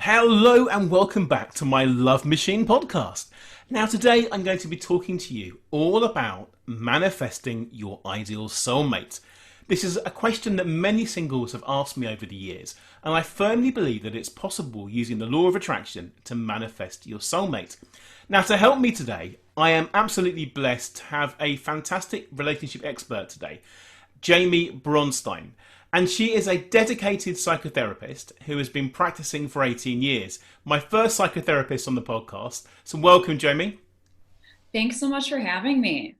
Hello and welcome back to my Love Machine podcast. Now today I'm going to be talking to you all about manifesting your ideal soulmate. This is a question that many singles have asked me over the years, and I firmly believe that it's possible using the law of attraction to manifest your soulmate. Now to help me today, I am absolutely blessed to have a fantastic relationship expert today, Jaime Bronstein. And she is a dedicated psychotherapist who has been practicing for 18 years. My first psychotherapist on the podcast. So welcome, Jaime. Thanks so much for having me.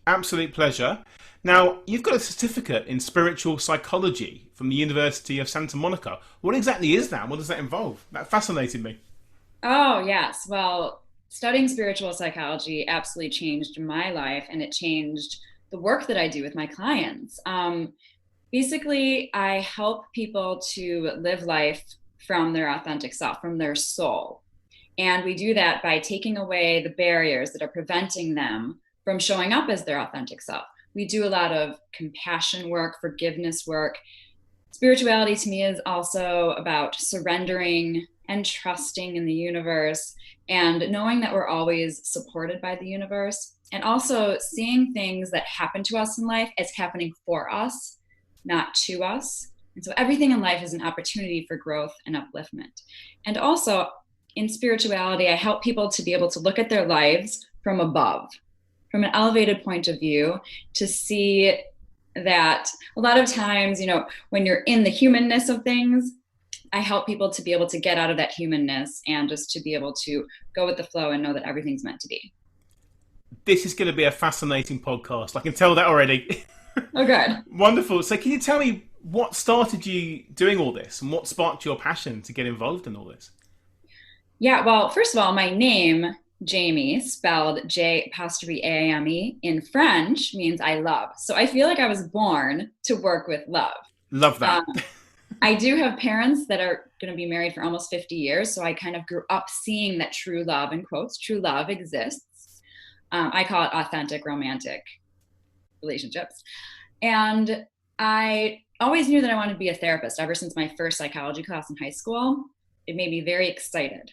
Absolute pleasure. Now, you've got a certificate in spiritual psychology from the University of Santa Monica. What exactly is that? What does that involve? That fascinated me. Oh, yes. Well, studying spiritual psychology absolutely changed my life, and it changed the work that I do with my clients. Basically, I help people to live life from their authentic self, from their soul. And we do that by taking away the barriers that are preventing them from showing up as their authentic self. We do a lot of compassion work, forgiveness work. Spirituality to me is also about surrendering and trusting in the universe and knowing that we're always supported by the universe, and also seeing things that happen to us in life as happening for us, not to us. And so everything in life is an opportunity for growth and upliftment. And also in spirituality, I help people to be able to look at their lives from above, from an elevated point of view, to see that a lot of times, when you're in the humanness of things, I help people to be able to get out of that humanness and just to be able to go with the flow and know that everything's meant to be. This is going to be a fascinating podcast. I can tell that already. Oh, good. Wonderful. So can you tell me what started you doing all this and what sparked your passion to get involved in all this? Yeah, well, first of all, my name, Jaime, spelled J'Apostrophe in French, means I love. So I feel like I was born to work with love. Love that. I do have parents that are going to be married for almost 50 years. So I kind of grew up seeing that true love, in quotes, true love exists. I call it authentic romantic relationships. And I always knew that I wanted to be a therapist ever since my first psychology class in high school. It made me very excited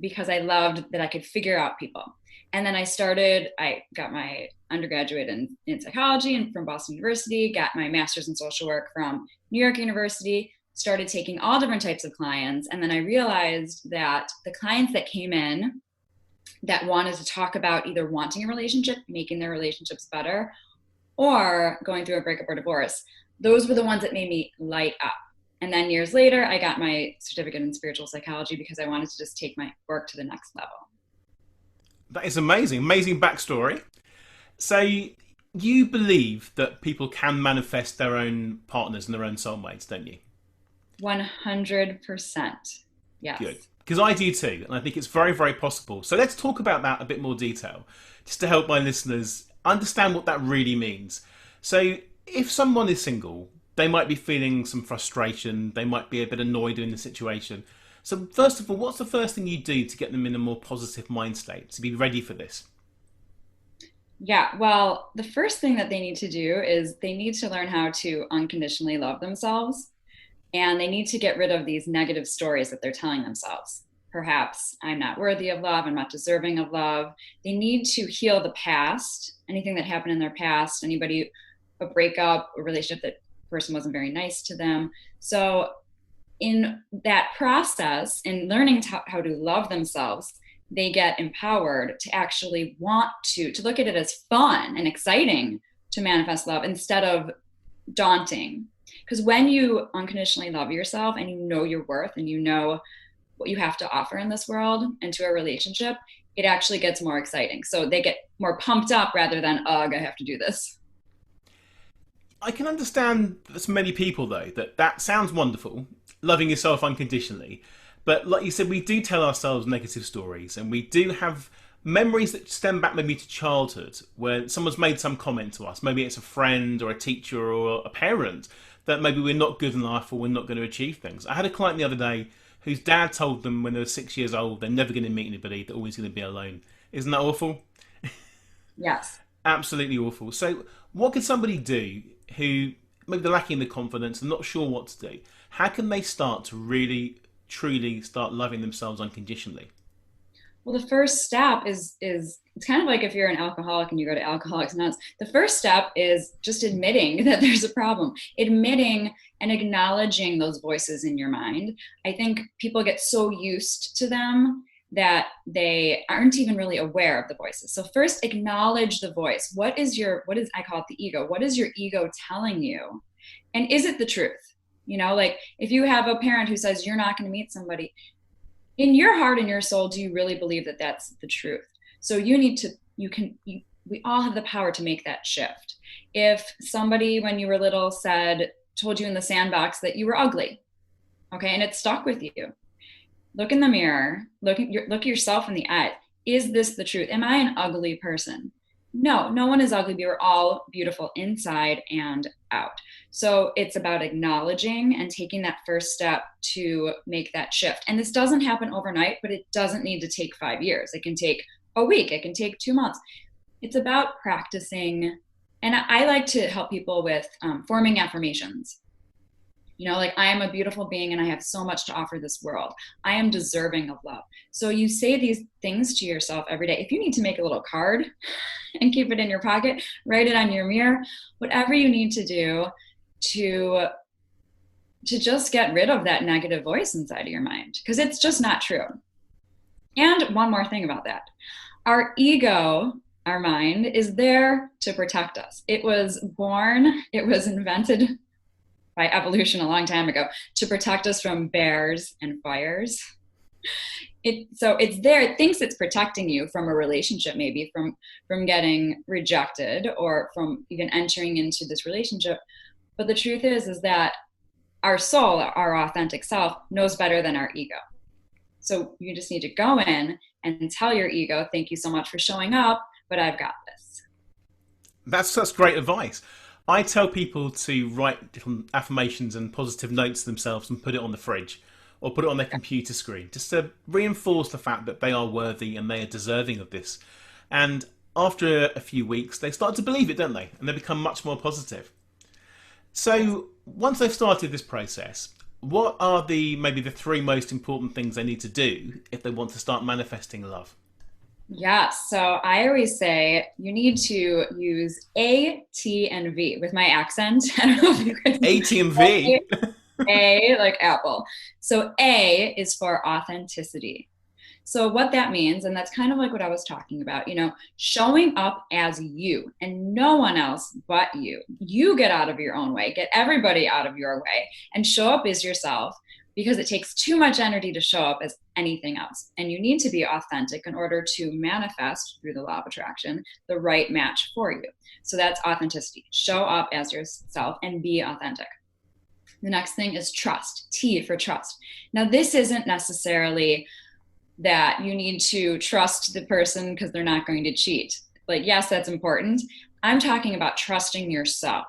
because I loved that I could figure out people. And then I got my undergraduate in psychology and from Boston University, got my master's in social work from New York University, started taking all different types of clients. And then I realized that the clients that came in that wanted to talk about either wanting a relationship, making their relationships better, or going through a breakup or divorce, those were the ones that made me light up. And then years later, I got my certificate in spiritual psychology because I wanted to just take my work to the next level. That is amazing. Amazing backstory. So you believe that people can manifest their own partners and their own soulmates, don't you? 100%. Yes. Good. Because I do too, and I think it's very, very possible. So let's talk about that a bit more detail, just to help my listeners understand what that really means. So if someone is single, they might be feeling some frustration, they might be a bit annoyed in the situation. So first of all, what's the first thing you do to get them in a more positive mind state, to be ready for this? Yeah, well, the first thing that they need to do is they need to learn how to unconditionally love themselves. And they need to get rid of these negative stories that they're telling themselves. Perhaps I'm not worthy of love, I'm not deserving of love. They need to heal the past, anything that happened in their past, a breakup, a relationship that person wasn't very nice to them. So in that process, in learning how to love themselves, they get empowered to actually want to look at it as fun and exciting to manifest love instead of daunting. Because when you unconditionally love yourself and you know your worth and you know what you have to offer in this world and to a relationship, it actually gets more exciting. So they get more pumped up rather than, ugh, I have to do this. I can understand there's many people though that sounds wonderful, loving yourself unconditionally, but like you said, we do tell ourselves negative stories, and we do have memories that stem back maybe to childhood, where someone's made some comment to us. Maybe it's a friend or a teacher or a parent that maybe we're not good enough or we're not going to achieve things. I had a client the other day whose dad told them when they were 6 years old they're never going to meet anybody, they're always going to be alone. Isn't that awful? Yes. Absolutely awful. So what can somebody do who maybe they're lacking the confidence and not sure what to do? How can they start to really truly start loving themselves unconditionally? Well, the first step is it's kind of like if you're an alcoholic and you go to Alcoholics Anonymous. The first step is just admitting that there's a problem, admitting and acknowledging those voices in your mind. I think people get so used to them that they aren't even really aware of the voices. So first, acknowledge the voice. What is I call it the ego. What is your ego telling you? And is it the truth? Like if you have a parent who says you're not going to meet somebody, in your heart and your soul, do you really believe that that's the truth? So we all have the power to make that shift. If somebody, when you were little, told you in the sandbox that you were ugly, okay, and it stuck with you, look in the mirror, look at yourself in the eye. Is this the truth? Am I an ugly person? No one is ugly. We are all beautiful inside and out. So it's about acknowledging and taking that first step to make that shift. And this doesn't happen overnight, but it doesn't need to take 5 years. It can take a week. It can take 2 months. It's about practicing. And I like to help people with forming affirmations. Like I am a beautiful being and I have so much to offer this world. I am deserving of love. So you say these things to yourself every day. If you need to make a little card and keep it in your pocket, write it on your mirror, whatever you need to do to just get rid of that negative voice inside of your mind, because it's just not true. And one more thing about that. Our ego, our mind, is there to protect us. It was invented by evolution a long time ago to protect us from bears and fires. So it's there. It thinks it's protecting you from a relationship, maybe from getting rejected or from even entering into this relationship. But the truth is that our soul, our authentic self, knows better than our ego. So you just need to go in and tell your ego, thank you so much for showing up, but I've got this. That's great advice. I tell people to write different affirmations and positive notes to themselves and put it on the fridge or put it on their computer screen, just to reinforce the fact that they are worthy and they are deserving of this. And after a few weeks, they start to believe it, don't they? And they become much more positive. So once they've started this process, what are maybe the 3 most important things they need to do if they want to start manifesting love? Yeah, so I always say you need to use A, T, and V with my accent. I don't know if you could. A, T, and V. A, like apple. So A is for authenticity. So what that means, and that's kind of like what I was talking about, showing up as you and no one else but you. You get out of your own way, get everybody out of your way, and show up as yourself, because it takes too much energy to show up as anything else. And you need to be authentic in order to manifest through the law of attraction the right match for you. So that's authenticity. Show up as yourself and be authentic. The next thing is trust. T for trust. Now, this isn't necessarily that you need to trust the person because they're not going to cheat. Like, yes, that's important. I'm talking about trusting yourself.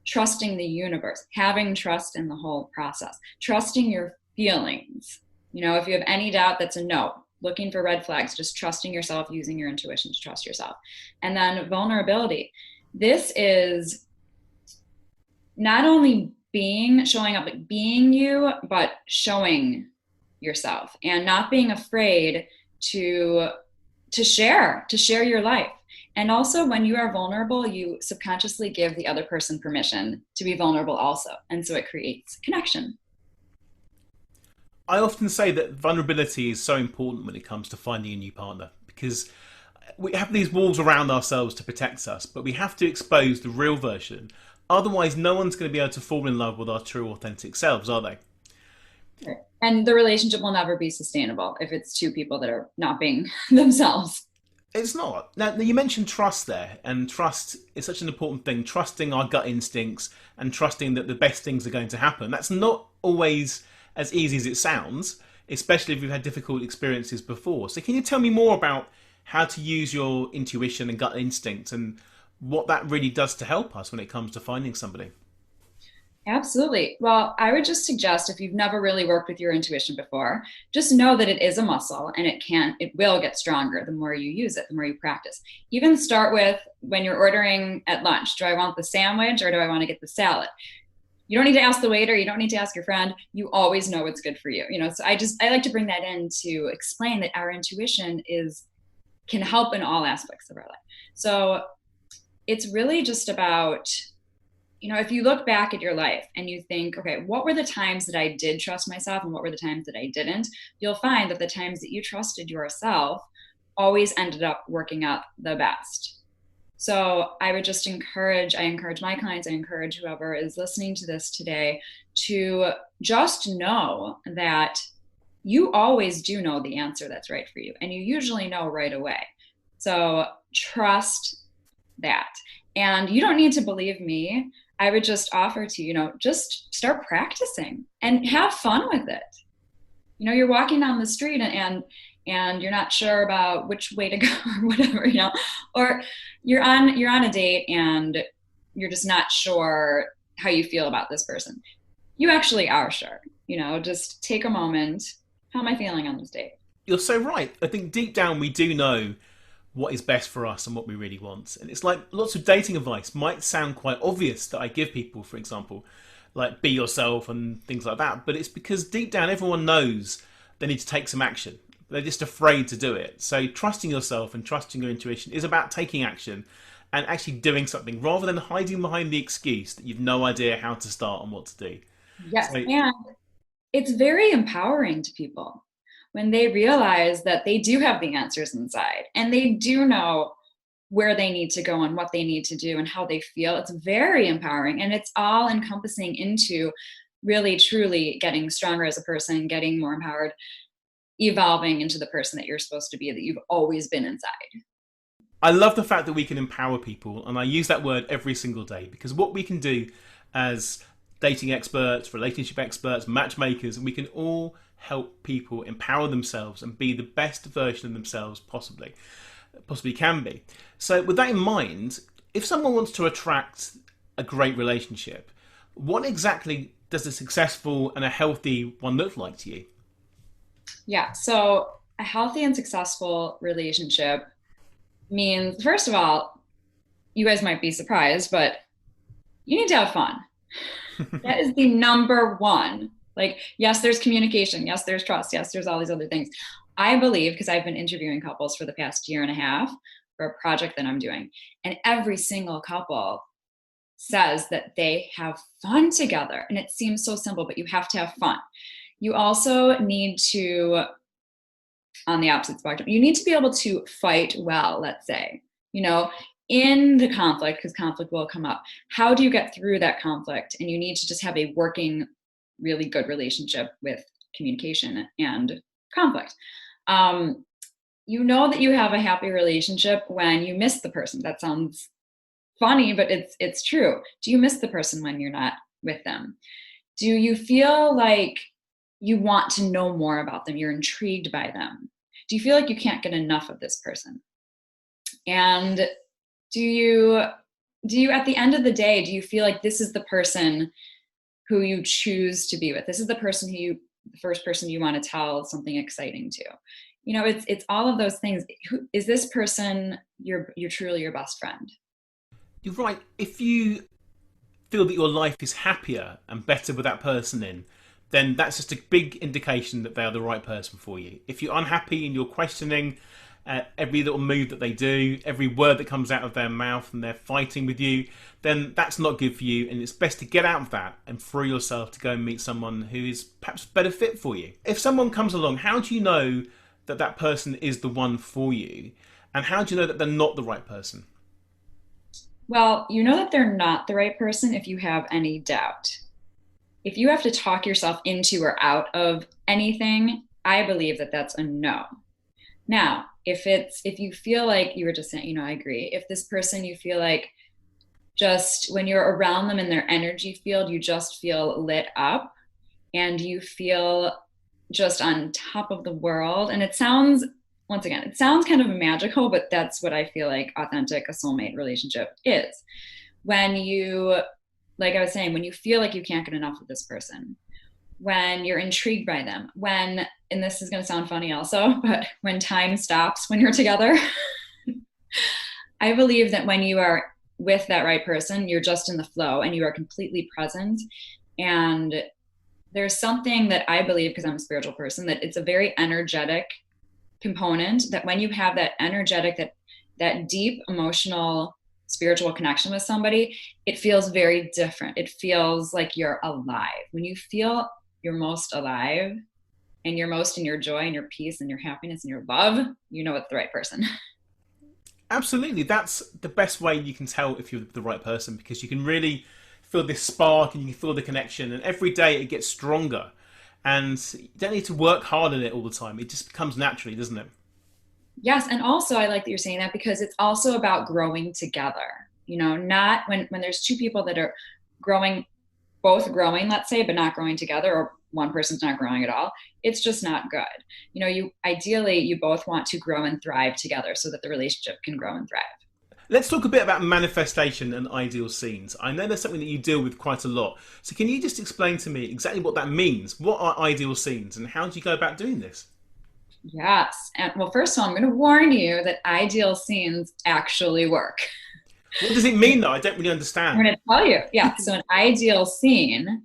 Trusting the universe, having trust in the whole process, trusting your feelings. If you have any doubt, that's a no. Looking for red flags, just trusting yourself, using your intuition to trust yourself. And then vulnerability. This is not only showing up, like being you, but showing yourself and not being afraid to share your life. And also, when you are vulnerable, you subconsciously give the other person permission to be vulnerable also. And so it creates connection. I often say that vulnerability is so important when it comes to finding a new partner, because we have these walls around ourselves to protect us, but we have to expose the real version. Otherwise, no one's going to be able to fall in love with our true, authentic selves, are they? And the relationship will never be sustainable if it's 2 people that are not being themselves. It's not. Now, you mentioned trust there, and trust is such an important thing. Trusting our gut instincts and trusting that the best things are going to happen. That's not always as easy as it sounds, especially if you've had difficult experiences before. So can you tell me more about how to use your intuition and gut instinct and what that really does to help us when it comes to finding somebody? Absolutely. Well, I would just suggest, if you've never really worked with your intuition before, just know that it is a muscle and it will get stronger the more you use it, the more you practice. Even start with when you're ordering at lunch. Do I want the sandwich or do I want to get the salad? You don't need to ask the waiter. You don't need to ask your friend. You always know what's good for you. So I like to bring that in to explain that our intuition can help in all aspects of our life. So it's really just about, if you look back at your life and you think, okay, what were the times that I did trust myself and what were the times that I didn't? You'll find that the times that you trusted yourself always ended up working out the best. So I would just encourage my clients, I encourage whoever is listening to this today to just know that you always do know the answer that's right for you. And you usually know right away. So trust that. And you don't need to believe me. I would just offer to, just start practicing and have fun with it. You're walking down the street and you're not sure about which way to go or whatever, or you're on a date and you're just not sure how you feel about this person. You actually are sure, just take a moment. How am I feeling on this date? You're so right. I think deep down we do know what is best for us and what we really want. And it's like lots of dating advice might sound quite obvious that I give people, for example, like be yourself and things like that. But it's because deep down everyone knows they need to take some action. They're just afraid to do it. So trusting yourself and trusting your intuition is about taking action and actually doing something rather than hiding behind the excuse that you've no idea how to start and what to do. Yes, and it's very empowering to people when they realize that they do have the answers inside and they do know where they need to go and what they need to do and how they feel. It's very empowering, and it's all encompassing into really truly getting stronger as a person, getting more empowered, evolving into the person that you're supposed to be, that you've always been inside. I love the fact that we can empower people, and I use that word every single day, because what we can do as dating experts, relationship experts, matchmakers, we can all help people empower themselves and be the best version of themselves possibly can be. So with that in mind, if someone wants to attract a great relationship, what exactly does a successful and a healthy one look like to you? Yeah, so a healthy and successful relationship means, first of all, you guys might be surprised, but you need to have fun. That is the number one. Like, yes, there's communication. Yes, there's trust. Yes, there's all these other things. I believe, because I've been interviewing couples for the past year and a half for a project that I'm doing, and every single couple says that they have fun together. And it seems so simple, but you have to have fun. You also need to, on the opposite spectrum, you need to be able to fight well, let's say, in the conflict, because conflict will come up. How do you get through that conflict? And you need to just have a working, really good relationship with communication and conflict. You know that you have a happy relationship when you miss the person. That sounds funny, but it's true. Do you miss the person when you're not with them? Do you feel like you want to know more about them? You're intrigued by them? Do you feel like you can't get enough of this person? And do you at the end of the day, do you feel like this is the person who you choose to be with? This is the first person you want to tell something exciting to? It's all of those things. Is this person you're truly your best friend? You're right. If you feel that your life is happier and better with that person in, then that's just a big indication that they are the right person for you. If you're unhappy and you're questioning every little move that they do, every word that comes out of their mouth, and they're fighting with you, then that's not good for you, and it's best to get out of that and free yourself to go and meet someone who is perhaps a better fit for you. If someone comes along, how do you know that that person is the one for you, and how do you know that they're not the right person? Well, you know that they're not the right person if you have any doubt. If you have to talk yourself into or out of anything, I believe that that's a no. Now, if you feel like you were just saying, I agree. If this person, you feel like just when you're around them in their energy field, you just feel lit up and you feel just on top of the world. And it sounds kind of magical, but that's what I feel like authentic, a soulmate relationship is. When you, like I was saying, when you feel like you can't get enough of this person, when you're intrigued by them, and this is going to sound funny also, but when time stops when you're together, I believe that when you are with that right person, you're just in the flow and you are completely present And there's something that I believe, because I'm a spiritual person, that it's a very energetic component, that when you have that energetic, that deep emotional spiritual connection with somebody, it feels very different. It feels like you're alive. When you feel you're most alive and you're most in your joy and your peace and your happiness and your love, you know it's the right person. Absolutely. That's the best way you can tell if you're the right person, because you can really feel this spark and you can feel the connection, and every day it gets stronger. And you don't need to work hard at it all the time. It just becomes naturally, doesn't it? Yes, and also I like that you're saying that, because it's also about growing together. Not when there's two people that are growing, both growing, let's say, but not growing together, or one person's not growing at all. It's just not good. You ideally, you both want to grow and thrive together so that the relationship can grow and thrive. Let's talk a bit about manifestation and ideal scenes. I know that's something that you deal with quite a lot. So can you just explain to me exactly what that means? What are ideal scenes and how do you go about doing this? Yes. And well, first of all, I'm going to warn you that ideal scenes actually work. What does it mean though? I don't really I'm understand. going to tell you. Yeah. So an ideal scene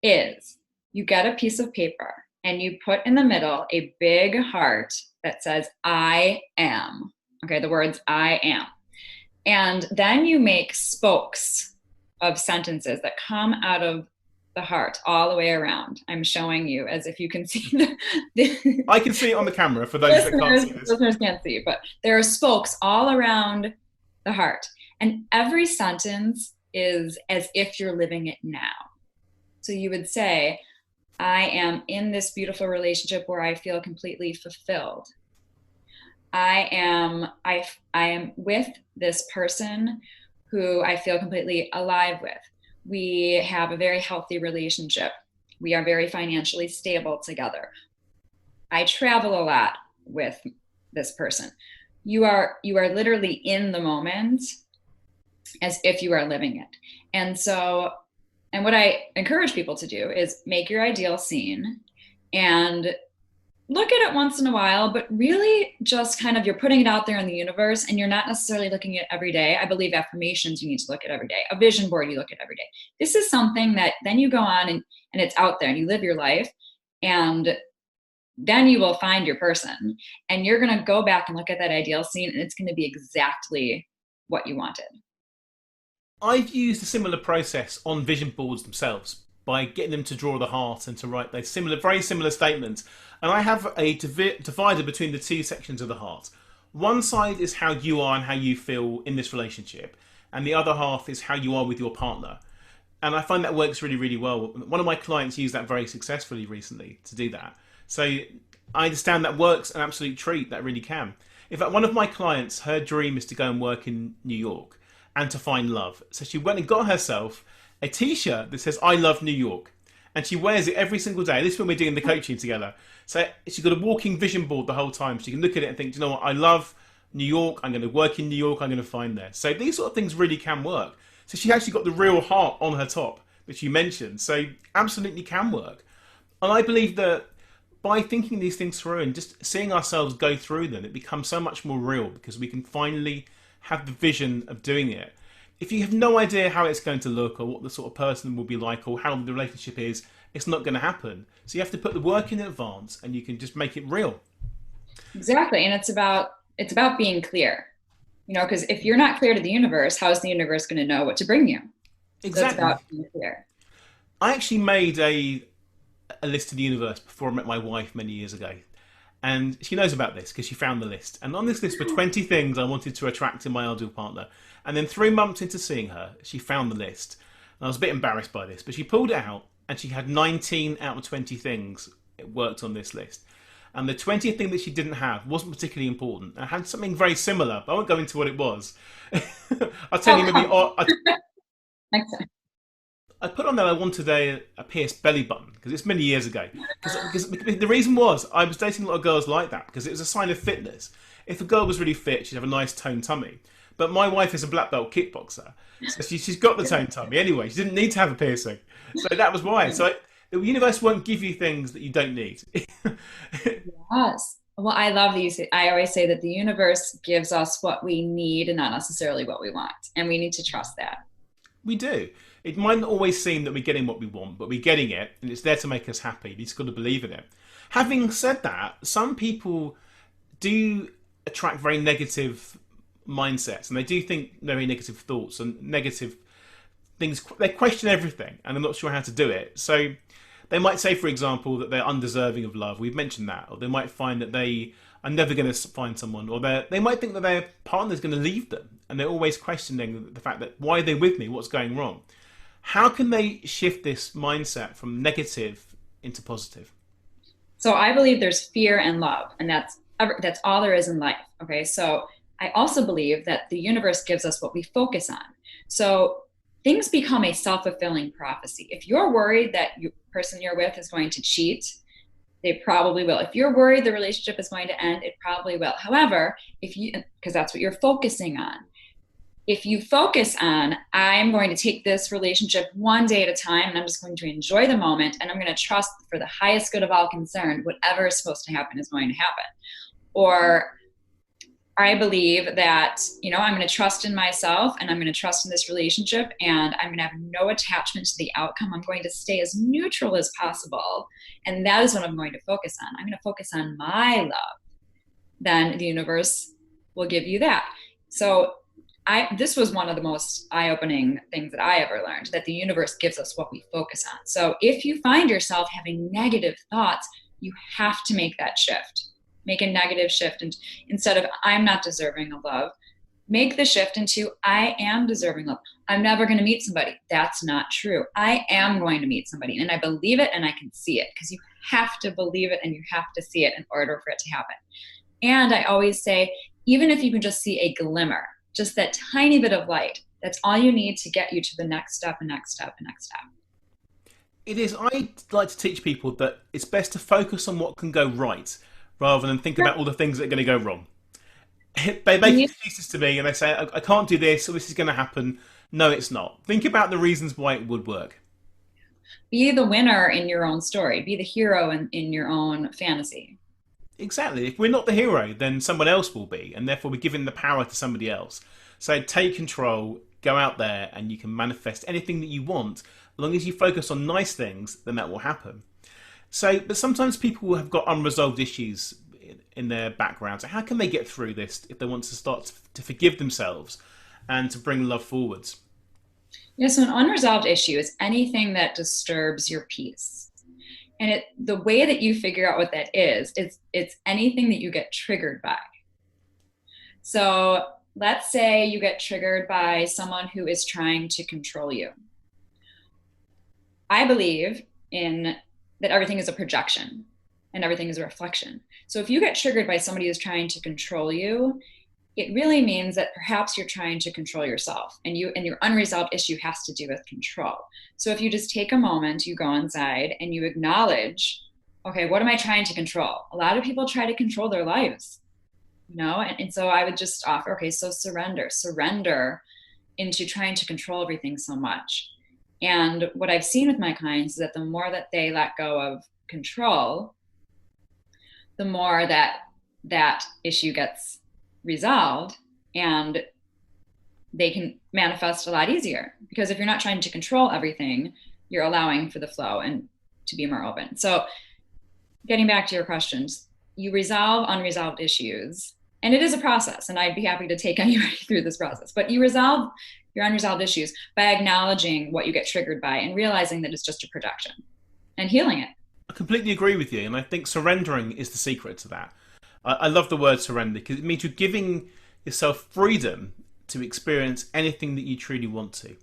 is, you get a piece of paper and you put in the middle a big heart that says, I am. Okay. The words I am. And then you make spokes of sentences that come out of the heart all the way around. I'm showing you as if you can see the I can see it on the camera for those that can't see this. listeners can't see, but there are spokes all around the heart. And every sentence is as if you're living it now. So you would say, I am in this beautiful relationship where I feel completely fulfilled. I am with this person who I feel completely alive with. We have a very healthy relationship. We are very financially stable together. I travel a lot with this person. You are literally in the moment as if you are living it. And what I encourage people to do is make your ideal scene and look at it once in a while, but really just kind of, you're putting it out there in the universe and you're not necessarily looking at it every day. I believe affirmations you need to look at every day. A vision board you look at every day. This is something that then you go on and it's out there and you live your life, and then you will find your person and you're going to go back and look at that ideal scene and it's going to be exactly what you wanted. I've used a similar process on vision boards themselves by getting them to draw the heart and to write those very similar statements. And I have a divider between the two sections of the heart. One side is how you are and how you feel in this relationship, and the other half is how you are with your partner. And I find that works really, really well. One of my clients used that very successfully recently to do that. So I understand that works an absolute treat. That really can. In fact, one of my clients, her dream is to go and work in New York and to find love. So she went and got herself a t-shirt that says, I love New York. And she wears it every single day. This is when we're doing the coaching together. So she's got a walking vision board the whole time. So you can look at it and think, do you know what? I love New York. I'm going to work in New York. I'm going to find there. So these sort of things really can work. So she actually got the real heart on her top, which you mentioned. So absolutely can work. And I believe that by thinking these things through and just seeing ourselves go through them, it becomes so much more real because we can finally have the vision of doing it. If you have no idea how it's going to look or what the sort of person will be like or how the relationship is, it's not going to happen. So you have to put the work in advance and you can just make it real. Exactly. And it's about being clear, because if you're not clear to the universe, how is the universe going to know what to bring you? So it's Exactly. about being clear. I actually made a list of the universe before I met my wife many years ago. And she knows about this because she found the list. And on this list were 20 things I wanted to attract in my ideal partner. And then 3 months into seeing her, she found the list. And I was a bit embarrassed by this, but she pulled it out and she had 19 out of 20 things it worked on this list. And the 20th thing that she didn't have wasn't particularly important. I had something very similar, but I won't go into what it was. I'll tell you maybe. Next time. I put on there I wanted a pierced belly button because it's many years ago. Because the reason was I was dating a lot of girls like that because it was a sign of fitness. If a girl was really fit, she'd have a nice toned tummy. But my wife is a black belt kickboxer, so she's got the toned tummy anyway. She didn't need to have a piercing, so that was why. So the universe won't give you things that you don't need. Yes. Well, I love these. I always say that the universe gives us what we need and not necessarily what we want, and we need to trust that. We do. It might not always seem that we're getting what we want, but we're getting it, and it's there to make us happy. You just got to believe in it. Having said that, some people do attract very negative mindsets, and they do think very negative thoughts and negative things. They question everything, and they're not sure how to do it. So they might say, for example, that they're undeserving of love. We've mentioned that. Or they might find that they are never going to find someone, or they might think that their partner's going to leave them, and they're always questioning the fact that, why are they with me? What's going wrong? How can they shift this mindset from negative into positive? So I believe there's fear and love, and that's all there is in life. Okay, so I also believe that the universe gives us what we focus on. So things become a self-fulfilling prophecy. If you're worried that the person you're with is going to cheat, they probably will. If you're worried the relationship is going to end, it probably will. However, because that's what you're focusing on. If you focus on, I'm going to take this relationship one day at a time, and I'm just going to enjoy the moment, and I'm going to trust for the highest good of all concerned, whatever is supposed to happen is going to happen. Or I believe that, I'm going to trust in myself, and I'm going to trust in this relationship, and I'm going to have no attachment to the outcome. I'm going to stay as neutral as possible. And that is what I'm going to focus on. I'm going to focus on my love. Then the universe will give you that. So this was one of the most eye-opening things that I ever learned, that the universe gives us what we focus on. So if you find yourself having negative thoughts, you have to make that shift. Make a negative shift. And instead of, I'm not deserving of love, make the shift into, I am deserving of love. I'm never going to meet somebody. That's not true. I am going to meet somebody, and I believe it, and I can see it, because you have to believe it and you have to see it in order for it to happen. And I always say, even if you can just see a glimmer, just that tiny bit of light, that's all you need to get you to the next step and next step and next step. It is. I like to teach people that it's best to focus on what can go right rather than think about all the things that are going to go wrong. They make excuses to me and they say, I can't do this, or this is going to happen. No, it's not. Think about the reasons why it would work. Be the winner in your own story. Be the hero in your own fantasy. Exactly. If we're not the hero, then someone else will be, and therefore we're giving the power to somebody else. So take control, go out there, and you can manifest anything that you want. As long as you focus on nice things, then that will happen. So, but sometimes people have got unresolved issues in their background. So how can they get through this if they want to start to forgive themselves and to bring love forwards? Yeah, so an unresolved issue is anything that disturbs your peace. And the way that you figure out what that is, it's anything that you get triggered by. So let's say you get triggered by someone who is trying to control you. I believe that everything is a projection and everything is a reflection. So if you get triggered by somebody who's trying to control you, it really means that perhaps you're trying to control yourself, and your unresolved issue has to do with control. So if you just take a moment, you go inside and you acknowledge, okay, what am I trying to control? A lot of people try to control their lives, and so I would just offer, okay, so surrender into trying to control everything so much. And what I've seen with my clients is that the more that they let go of control, the more that issue gets resolved, and they can manifest a lot easier, because if you're not trying to control everything, you're allowing for the flow and to be more open. So getting back to your questions, you resolve unresolved issues, and it is a process, and I'd be happy to take anybody through this process, but you resolve your unresolved issues by acknowledging what you get triggered by and realizing that it's just a projection and healing it. I completely agree with you, and I think surrendering is the secret to that. I love the word surrender, because it means you're giving yourself freedom to experience anything that you truly want to.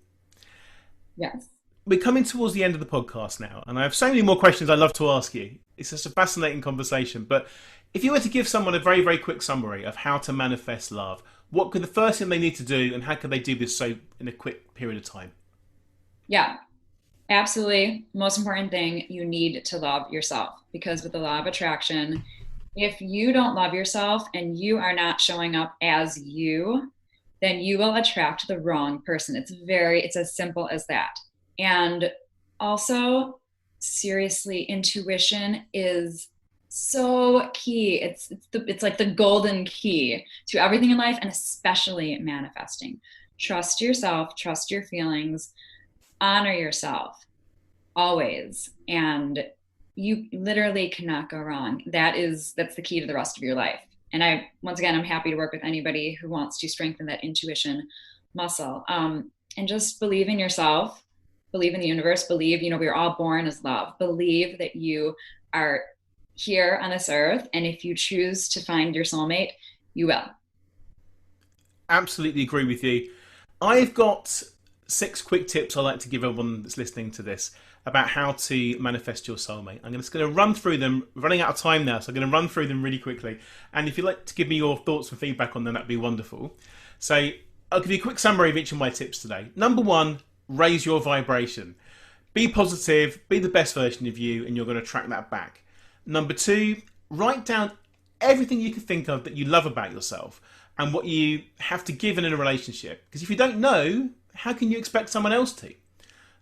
Yes. We're coming towards the end of the podcast now, and I have so many more questions I'd love to ask you. It's just a fascinating conversation. But if you were to give someone a very, very quick summary of how to manifest love, what could the first thing they need to do, and how could they do this so in a quick period of time? Yeah, absolutely. Most important thing, you need to love yourself, because with the law of attraction, if you don't love yourself and you are not showing up as you, then you will attract the wrong person. It's as simple as that. And also, seriously, intuition is so key. It's like the golden key to everything in life, and especially manifesting. Trust yourself, trust your feelings, honor yourself always. And you literally cannot go wrong. That's the key to the rest of your life. And once again, I'm happy to work with anybody who wants to strengthen that intuition muscle. And just believe in yourself, believe in the universe, believe, we're all born as love. Believe that you are here on this earth. And if you choose to find your soulmate, you will. Absolutely agree with you. I've got 6 quick tips I'd like to give everyone that's listening to this about how to manifest your soulmate. I'm just going to run through them, running out of time now, so I'm going to run through them really quickly. And if you'd like to give me your thoughts and feedback on them, that'd be wonderful. So I'll give you a quick summary of each of my tips today. Number 1, raise your vibration. Be positive, be the best version of you, and you're going to attract that back. Number 2, write down everything you can think of that you love about yourself and what you have to give in a relationship. Because if you don't know, how can you expect someone else to?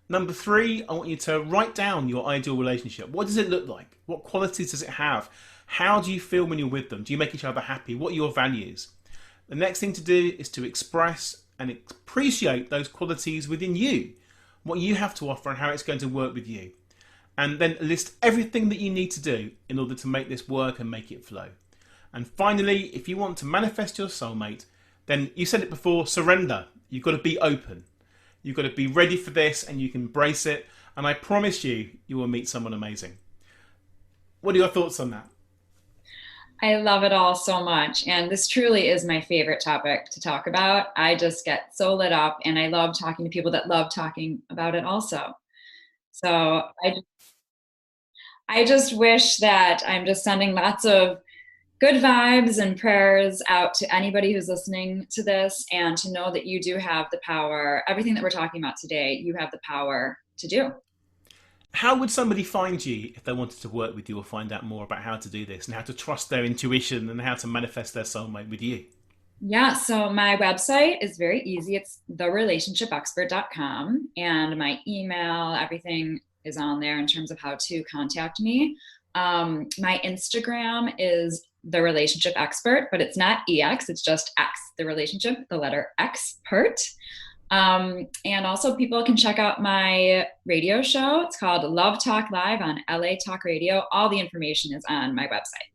Number 3, I want you to write down your ideal relationship. What does it look like? What qualities does it have? How do you feel when you're with them? Do you make each other happy? What are your values? The next thing to do is to express and appreciate those qualities within you, what you have to offer and how it's going to work with you. And then list everything that you need to do in order to make this work and make it flow. And finally, if you want to manifest your soulmate, then you said it before, surrender. You've got to be open. You've got to be ready for this and you can embrace it. And I promise you, you will meet someone amazing. What are your thoughts on that? I love it all so much. And this truly is my favorite topic to talk about. I just get so lit up and I love talking to people that love talking about it also. So I just wish that I'm just sending lots of good vibes and prayers out to anybody who's listening to this, and to know that you do have the power. Everything that we're talking about today, you have the power to do. How would somebody find you if they wanted to work with you or find out more about how to do this and how to trust their intuition and how to manifest their soulmate with you? Yeah, so my website is very easy. It's therelationshipexpert.com, and my email, everything is on there in terms of how to contact me. My Instagram is The Relationship Expert, but it's not EX, it's just X, the relationship, the letter Expert. And also people can check out my radio show. It's called Love Talk Live on LA Talk Radio. All the information is on my website.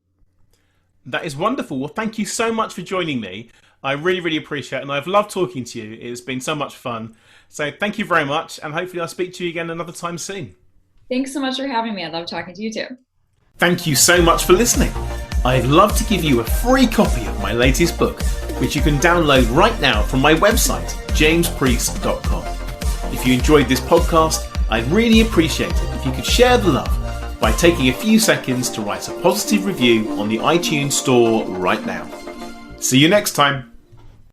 That is wonderful. Well, thank you so much for joining me. I really, really appreciate it. And I've loved talking to you. It's been so much fun. So thank you very much. And hopefully I'll speak to you again another time soon. Thanks so much for having me. I love talking to you too. Thank you so much for listening. I'd love to give you a free copy of my latest book, which you can download right now from my website, jamespreece.com. If you enjoyed this podcast, I'd really appreciate it if you could share the love by taking a few seconds to write a positive review on the iTunes store right now. See you next time.